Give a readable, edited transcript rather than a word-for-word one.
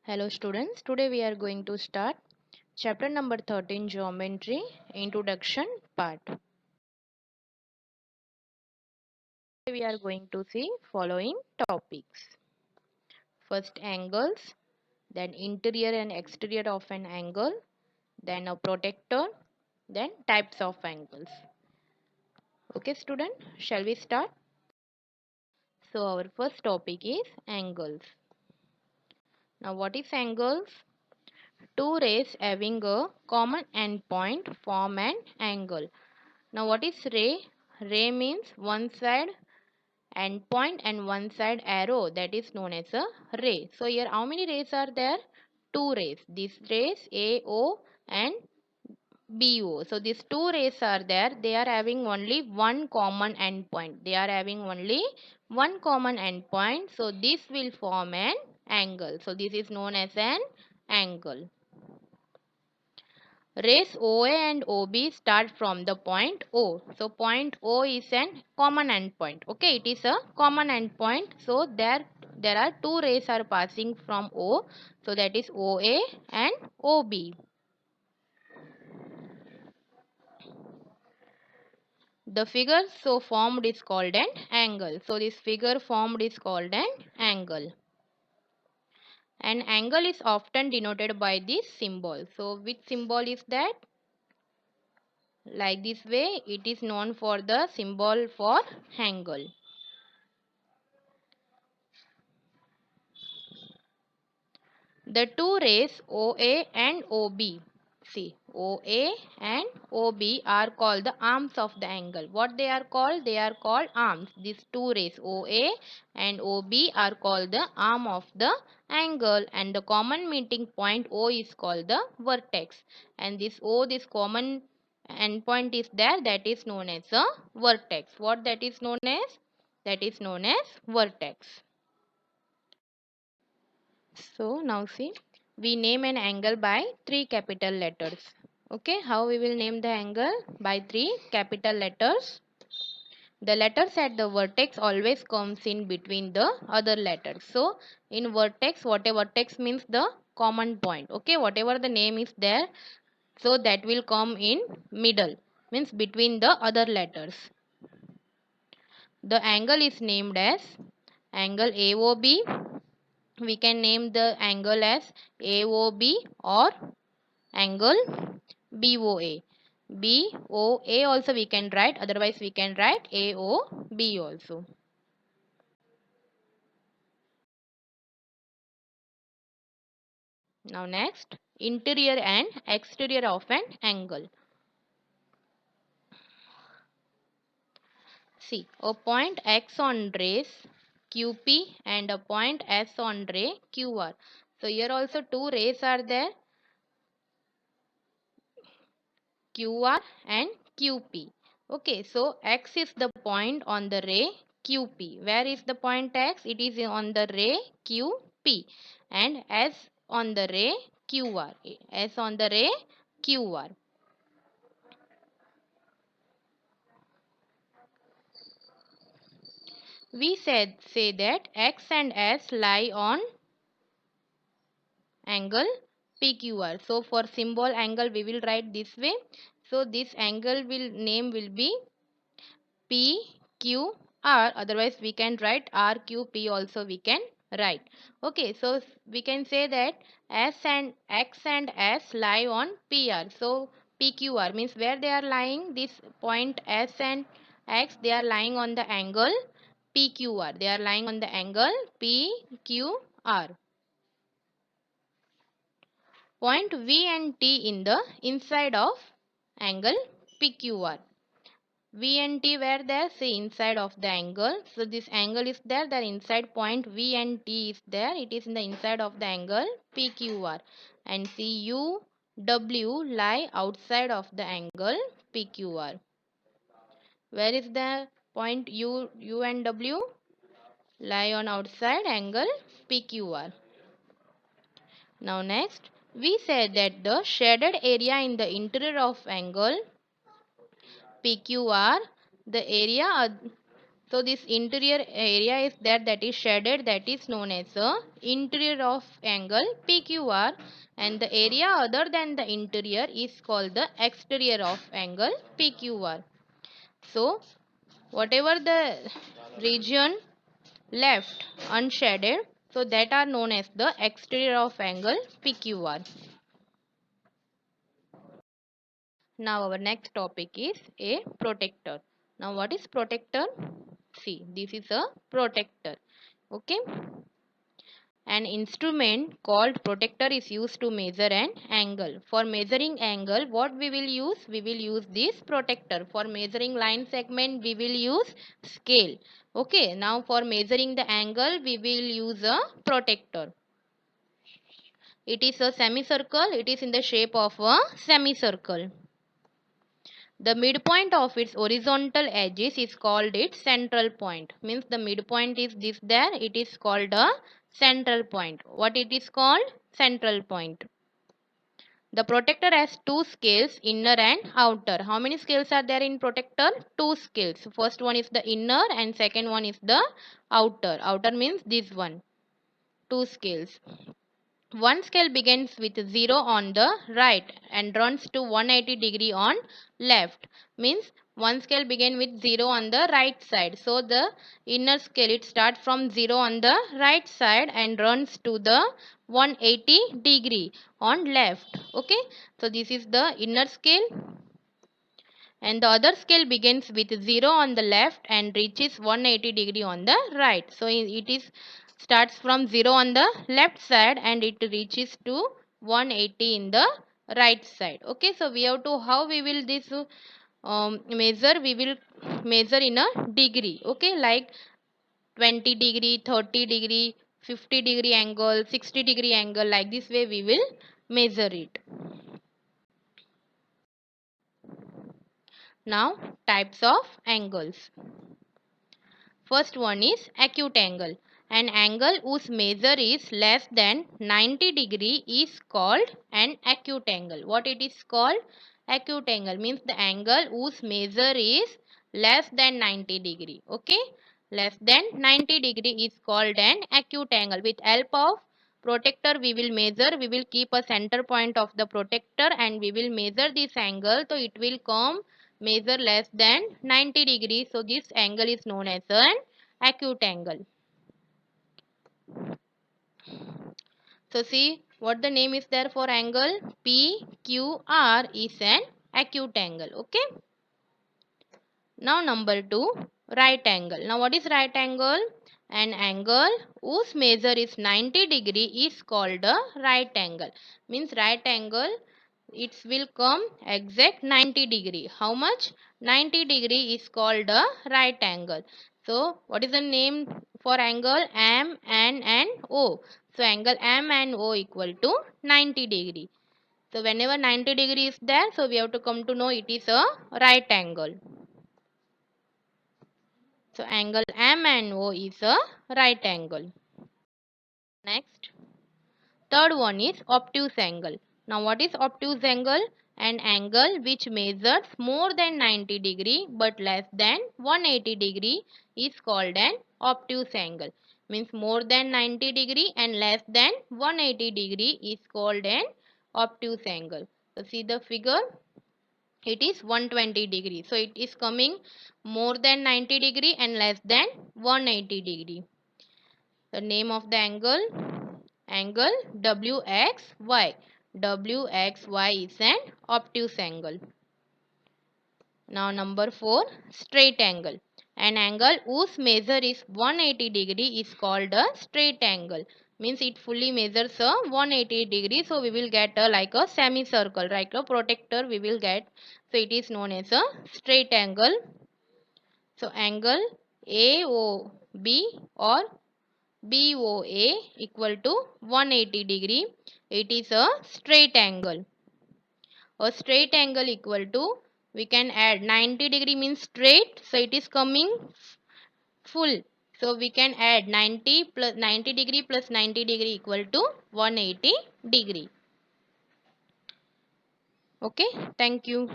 Hello students, today we are going to start chapter number 13 Geometry Introduction part. We are going to see following topics. First angles, then interior and exterior of an angle, then a protector, then types of angles. Okay student, shall we start? So our first topic is angles. Now what is angles? Two rays having a common endpoint form an angle. Now what is ray? Ray means one side endpoint and one side arrow, that is known as a ray. So here how many rays are there? Two rays. These rays AO and BO. So these two rays are there. They are having only one common endpoint. They are having only one common endpoint. So this will form an angle. So this is known as an angle. Rays OA and OB start from the point O. So point O is an common endpoint. Okay, it is a common endpoint. So there are two rays are passing from O. So that is OA and OB. The figure so formed is called an angle. So this figure formed is called an angle. An angle is often denoted by this symbol. So which symbol is that? Like this way, it is known for the symbol for angle. The two rays OA and OB, see, OA and OB are called the arms of the angle. What they are called? They are called arms. These two rays OA and OB are called the arm of the angle, and the common meeting point O is called the vertex. And this O, this common endpoint is there, that is known as a vertex. What that is known as? That is known as vertex. So now see, we name an angle by three capital letters. Okay, how we will name the angle? By three capital letters. The letters at the vertex always comes in between the other letters. So in vertex, whatever vertex means the common point. Okay, whatever the name is there, so that will come in middle, means between the other letters. The angle is named as angle AOB. We can name the angle as AOB or angle BOA. BOA also we can write, otherwise we can write AOB also. Now next, interior and exterior of an angle. See, a point X on rays QP and a point S on ray QR. So here also two rays are there, QR and QP. Okay, so X is the point on the ray QP. Where is the point X? It is on the ray QP. And S on the ray QR. S on the ray QR. We say that X and S lie on angle PQR. So for symbol angle we will write this way. So this angle name will be PQR, otherwise we can write RQP also we can write. Okay, so we can say that S and X and S lie on PR. So PQR means where they are lying, this point S and X, they are lying on the angle PQR. They are lying on the angle PQR. Point V and T in the inside of angle PQR. V and T were there, say inside of the angle. So this angle is there, the inside point V and T is there. It is in the inside of the angle PQR. And see U, W lie outside of the angle PQR. Where is the point U and W? Lie on outside angle PQR. Now next, we said that the shaded area in the interior of angle PQR, the area So this interior area is that is shaded, that is known as the interior of angle PQR, and the area other than the interior is called the exterior of angle PQR. So whatever the region left unshaded, so that are known as the exterior of angle PQR. Now our next topic is a protector. Now what is protector? See, this is a protector. Okay. An instrument called protector is used to measure an angle. For measuring angle, what we will use? We will use this protector. For measuring line segment, we will use scale. Okay, now for measuring the angle, we will use a protector. It is a semicircle. It is in the shape of a semicircle. The midpoint of its horizontal edges is called its central point. Means the midpoint is this there. It is called a central point. What it is called? Central point. The protector has two scales, inner and outer. How many scales are there in protector? Two scales. First one is the inner and second one is the outer. Outer means this one. Two scales. One scale begins with 0 on the right and runs to 180 degree on left. Means one scale begin with 0 on the right side. So the inner scale, it starts from 0 on the right side and runs to the 180 degree on left. Okay. So this is the inner scale, and the other scale begins with 0 on the left and reaches 180 degree on the right. So it is starts from 0 on the left side and it reaches to 180 in the right side. Okay, so we have to, how we will this measure? We will measure in a degree. Okay, like 20 degree, 30 degree, 50 degree angle, 60 degree angle, like this way we will measure it. Now types of angles. First one is acute angle. An angle whose measure is less than 90 degree is called an acute angle. What it is called? Acute angle means the angle whose measure is less than 90 degree. Okay, less than 90 degree is called an acute angle. With help of protector we will measure, we will keep a center point of the protector and we will measure this angle, so it will come measure less than 90 degrees. So this angle is known as an acute angle. So see what the name is there for angle. PQR is an acute angle. Okay. Now number 2, right angle. Now what is right angle? An angle whose measure is 90 degree is called a right angle. Means right angle, it will come exact 90 degree. How much? 90 degree is called a right angle. So what is the name for angle? M and O. So angle M and O equal to 90 degree. So whenever 90 degree is there, so we have to come to know it is a right angle. So angle M and O is a right angle. Next, third one is obtuse angle. Now what is obtuse angle? An angle which measures more than 90 degree but less than 180 degree is called an obtuse angle. Means more than 90 degree and less than 180 degree is called an obtuse angle. So see the figure, it is 120 degree. So it is coming more than 90 degree and less than 180 degree. The name of the angle, angle WXY. WXY is an obtuse angle. Now number 4, straight angle. An angle whose measure is 180 degree is called a straight angle. Means it fully measures a 180 degree. So we will get a like a semicircle, like a protector we will get. So it is known as a straight angle. So angle AOB or BOA equal to 180 degree. It is a straight angle. A straight angle equal to, we can add 90 degree means straight, so it is coming full. So we can add 90 plus 90 degree plus 90 degree equal to 180 degree. Okay, thank you.